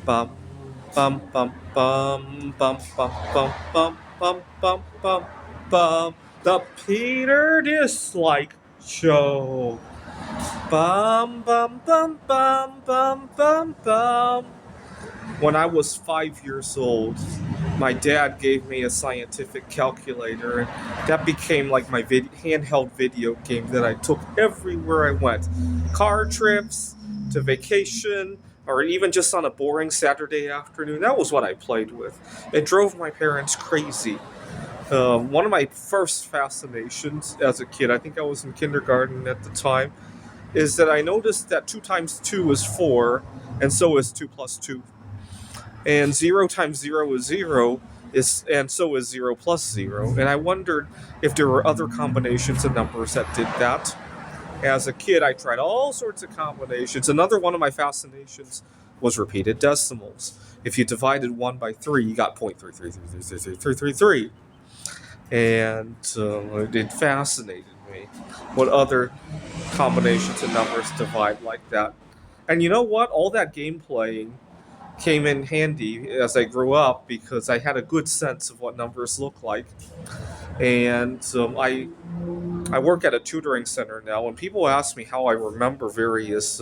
Bum, bum, bum, bum, bum, bum, bum, bum, bum, bum, bum, bum. The Peter Dislike Show. Bum, bum, bum, bum, bum, bum, bum. When I was 5 years old, my dad gave me a scientific calculator, and that became like my handheld video game that I took everywhere I went. Car trips, to vacation, or even just on a boring Saturday afternoon. That was what I played with. It drove my parents crazy. One of my first fascinations as a kid, I think I was in kindergarten at the time, is that I noticed that 2 times 2 is 4, and so is 2 plus 2. And 0 times 0 is 0, and so is 0 plus 0. And I wondered if there were other combinations of numbers that did that. As a kid, I tried all sorts of combinations. Another one of my fascinations was repeated decimals. If you divided 1 by 3, you got 0.3333333. And it fascinated me what other combinations of numbers divide like that. And you know what? All that game playing came in handy as I grew up because I had a good sense of what numbers look like. And I work at a tutoring center now, and people ask me how I remember various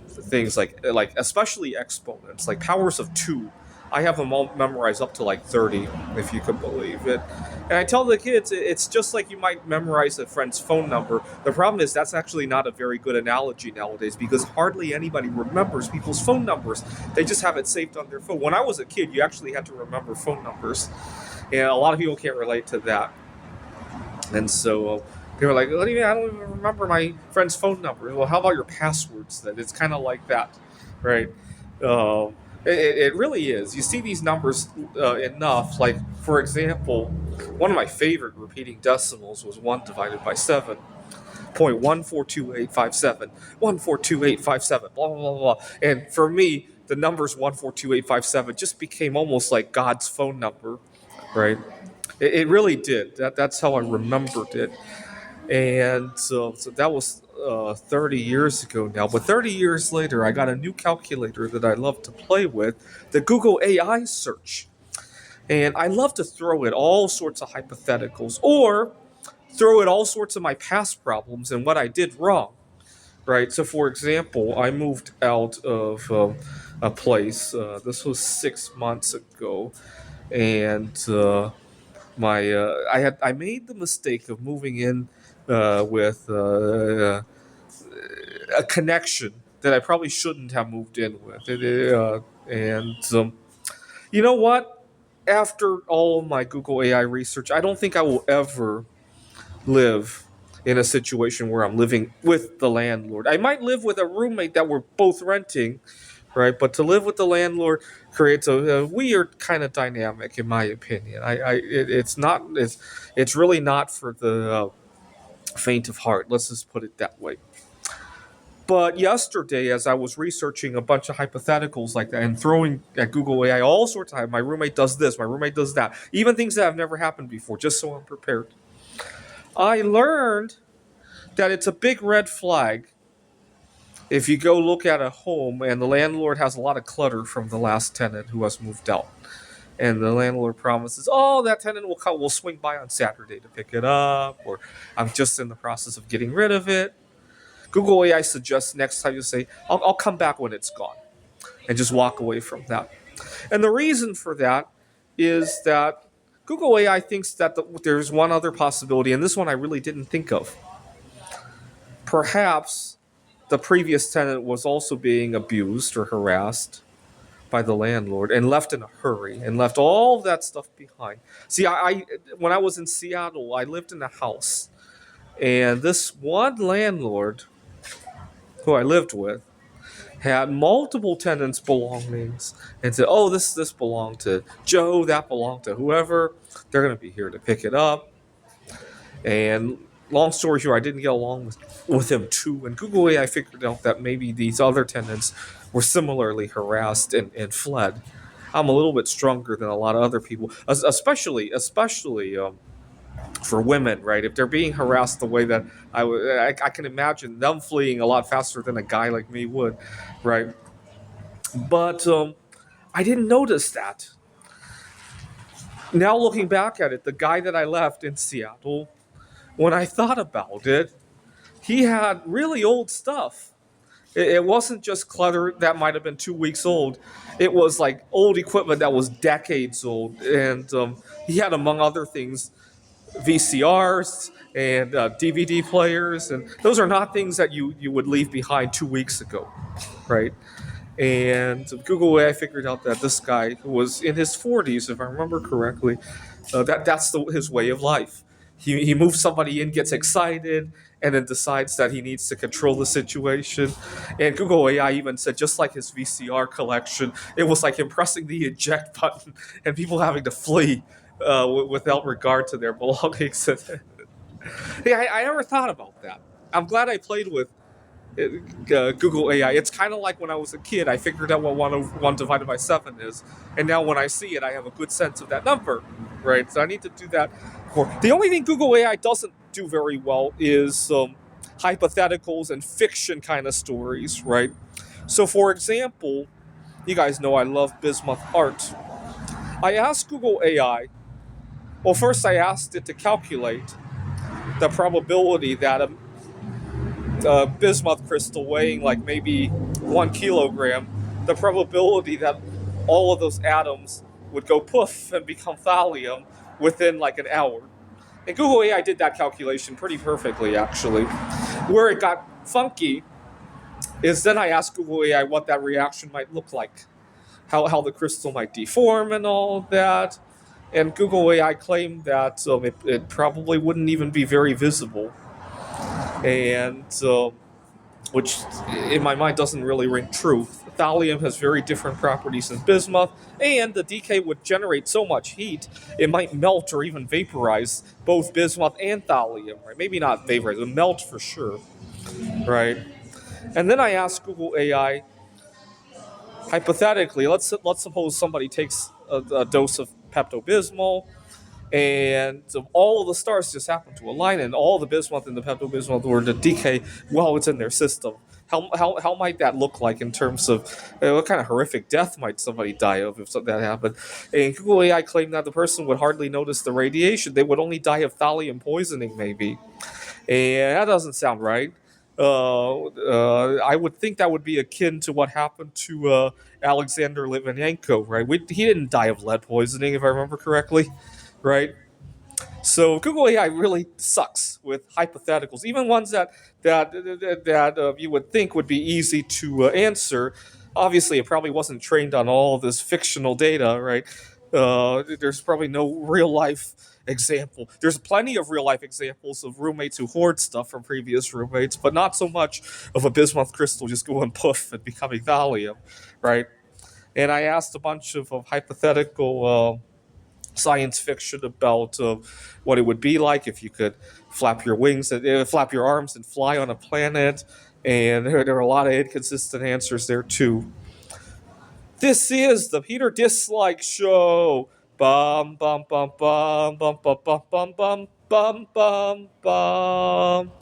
things like especially exponents, like powers of 2. I have them all memorized up to like 30, if you could believe it. And I tell the kids it's just like you might memorize a friend's phone number. The problem is that's actually not a very good analogy nowadays because hardly anybody remembers people's phone numbers. They just have it saved on their phone. When I was a kid, you actually had to remember phone numbers. And a lot of people can't relate to that. And so they were like, "What do you mean? I don't even remember my friend's phone number." Well, how about your passwords then? It's kind of like that, right? It really is. You see these numbers enough. Like, for example, one of my favorite repeating decimals was 1 divided by 7. 0.142857, 142857, blah, blah, blah, blah. And for me, the numbers 142857 just became almost like God's phone number, right? It really did. That's how I remembered it. And so that was 30 years ago now. But 30 years later, I got a new calculator that I love to play with, the Google AI search. And I love to throw it all sorts of hypotheticals or throw it all sorts of my past problems and what I did wrong. Right. So, for example, I moved out of a place. This was 6 months ago, and I made the mistake of moving in with a connection that I probably shouldn't have moved in with. And you know what? After all of my Google AI research, I don't think I will ever live in a situation where I'm living with the landlord. I might live with a roommate that we're both renting, right? But to live with the landlord creates a weird kind of dynamic, in my opinion. It's really not for the faint of heart. Let's just put it that way. But yesterday, as I was researching a bunch of hypotheticals like that and throwing at Google AI all sorts of time, my roommate does this, my roommate does that, even things that have never happened before, just so I'm prepared. I learned that it's a big red flag if you go look at a home and the landlord has a lot of clutter from the last tenant who has moved out. And the landlord promises, "Oh, that tenant will come. We'll swing by on Saturday to pick it up," or "I'm just in the process of getting rid of it." Google AI suggests next time you say, I'll come back when it's gone," and just walk away from that. And the reason for that is that Google AI thinks that there's one other possibility, and this one I really didn't think of. Perhaps the previous tenant was also being abused or harassed by the landlord and left in a hurry and left all of that stuff behind. See, I when I was in Seattle, I lived in a house, and this one landlord who I lived with had multiple tenants' belongings and said, "Oh, this belonged to Joe, that belonged to whoever. They're going to be here to pick it up." And long story short, I didn't get along with him too. And Google AI figured out that maybe these other tenants were similarly harassed and fled. I'm a little bit stronger than a lot of other people, especially for women, right? If they're being harassed the way that I can imagine them fleeing a lot faster than a guy like me would, right? But I didn't notice that. Now looking back at it, the guy that I left in Seattle, when I thought about it, he had really old stuff. It wasn't just clutter that might have been 2 weeks old. It was like old equipment that was decades old. And he had, among other things, VCRs and DVD players. And those are not things that you would leave behind 2 weeks ago, right? And Google AI figured out that this guy, who was in his 40s, if I remember correctly, his way of life. He moves somebody in, gets excited, and then decides that he needs to control the situation. And Google AI even said, just like his VCR collection, it was like him pressing the eject button and people having to flee without regard to their belongings. Yeah, I never thought about that. I'm glad I played with Google AI. It's kind of like when I was a kid, I figured out what one divided by 7 is, and now when I see it, I have a good sense of that number, right? So I need to do that more. The only thing Google AI doesn't do very well is hypotheticals and fiction kind of stories, right? So, for example, you guys know I love bismuth art. I asked Google AI. Well, first I asked it to calculate the probability that bismuth crystal weighing like maybe 1 kilogram, the probability that all of those atoms would go poof and become thallium within like an hour. And Google AI did that calculation pretty perfectly, actually. Where it got funky is then I asked Google AI what that reaction might look like, how the crystal might deform and all of that. And Google AI claimed that it probably wouldn't even be very visible. And which in my mind doesn't really ring true. Thallium has very different properties than bismuth, and the decay would generate so much heat it might melt or even vaporize both bismuth and thallium. Right? Maybe not vaporize, but melt for sure. Right? And then I asked Google AI, hypothetically, let's suppose somebody takes a dose of Pepto Bismol and all of the stars just happen to align, and all the bismuth and the Pepto Bismol were to decay while it's in their system. How might that look like in terms of what kind of horrific death might somebody die of if something that happened? And Google AI claimed that the person would hardly notice the radiation; they would only die of thallium poisoning, maybe. And that doesn't sound right. I would think that would be akin to what happened to Alexander Litvinenko, right? He didn't die of lead poisoning, if I remember correctly, right? So Google AI really sucks with hypotheticals, even ones that you would think would be easy to answer. Obviously, it probably wasn't trained on all of this fictional data, right? There's probably no real life example. There's plenty of real life examples of roommates who hoard stuff from previous roommates, but not so much of a bismuth crystal just going poof and becoming thallium, right? And I asked a bunch of hypothetical science fiction about what it would be like if you could flap your arms and fly on a planet. And there are a lot of inconsistent answers there too. This is the Peter Dislike Show. Bum bum bum bum bum bum bum bum bum bum bum bum.